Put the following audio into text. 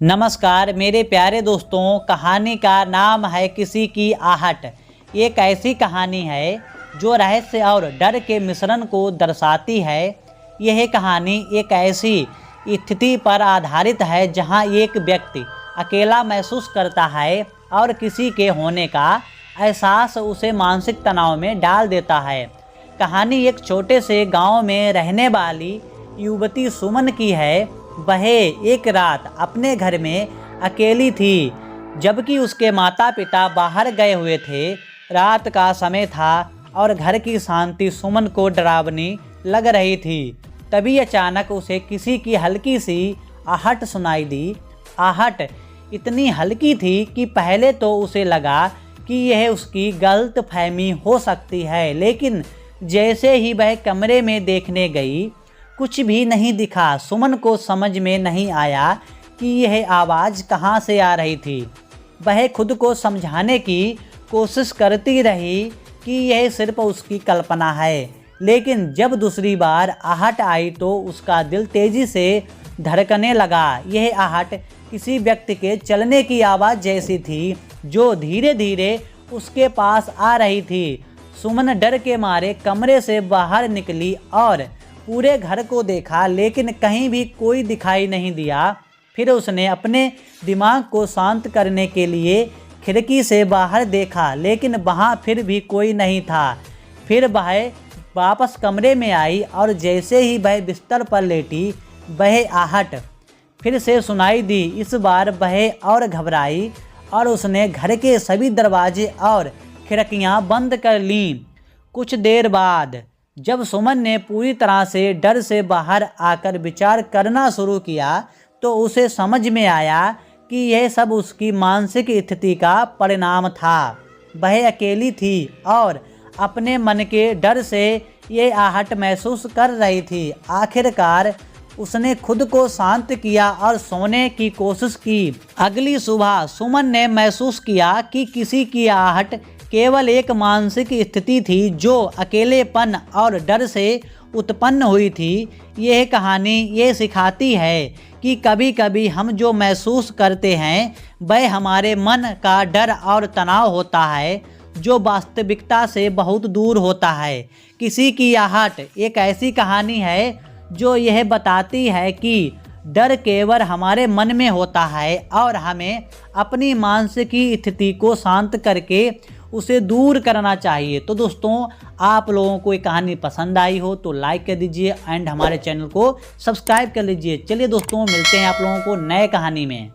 नमस्कार मेरे प्यारे दोस्तों, कहानी का नाम है किसी की आहट। एक ऐसी कहानी है जो रहस्य और डर के मिश्रण को दर्शाती है। यह कहानी एक ऐसी स्थिति पर आधारित है जहां एक व्यक्ति अकेला महसूस करता है और किसी के होने का एहसास उसे मानसिक तनाव में डाल देता है। कहानी एक छोटे से गांव में रहने वाली युवती सुमन की है। वह एक रात अपने घर में अकेली थी, जबकि उसके माता पिता बाहर गए हुए थे। रात का समय था और घर की शांति सुमन को डरावनी लग रही थी। तभी अचानक उसे किसी की हल्की सी आहट सुनाई दी। आहट इतनी हल्की थी कि पहले तो उसे लगा कि यह उसकी गलतफहमी हो सकती है, लेकिन जैसे ही वह कमरे में देखने गई, कुछ भी नहीं दिखा। सुमन को समझ में नहीं आया कि यह आवाज़ कहाँ से आ रही थी। वह खुद को समझाने की कोशिश करती रही कि यह सिर्फ उसकी कल्पना है, लेकिन जब दूसरी बार आहट आई तो उसका दिल तेज़ी से धड़कने लगा। यह आहट किसी व्यक्ति के चलने की आवाज़ जैसी थी, जो धीरे धीरे उसके पास आ रही थी। सुमन डर के मारे कमरे से बाहर निकली और पूरे घर को देखा, लेकिन कहीं भी कोई दिखाई नहीं दिया। फिर उसने अपने दिमाग को शांत करने के लिए खिड़की से बाहर देखा, लेकिन वहाँ फिर भी कोई नहीं था। फिर वह वापस कमरे में आई और जैसे ही वह बिस्तर पर लेटी, वह आहट फिर से सुनाई दी। इस बार वह और घबराई और उसने घर के सभी दरवाजे और खिड़कियाँ बंद कर लीं। कुछ देर बाद जब सुमन ने पूरी तरह से डर से बाहर आकर विचार करना शुरू किया, तो उसे समझ में आया कि यह सब उसकी मानसिक स्थिति का परिणाम था। वह अकेली थी और अपने मन के डर से ये आहट महसूस कर रही थी। आखिरकार उसने खुद को शांत किया और सोने की कोशिश की। अगली सुबह सुमन ने महसूस किया कि किसी की आहट केवल एक मानसिक स्थिति थी जो अकेलेपन और डर से उत्पन्न हुई थी। यह कहानी ये सिखाती है कि कभी कभी हम जो महसूस करते हैं वह हमारे मन का डर और तनाव होता है, जो वास्तविकता से बहुत दूर होता है। किसी की आहट एक ऐसी कहानी है जो यह बताती है कि डर केवल हमारे मन में होता है और हमें अपनी मानसिक स्थिति को शांत करके उसे दूर करना चाहिए। तो दोस्तों, आप लोगों को ये कहानी पसंद आई हो तो लाइक कर दीजिए एंड हमारे चैनल को सब्सक्राइब कर लीजिए। चलिए दोस्तों, मिलते हैं आप लोगों को नए कहानी में।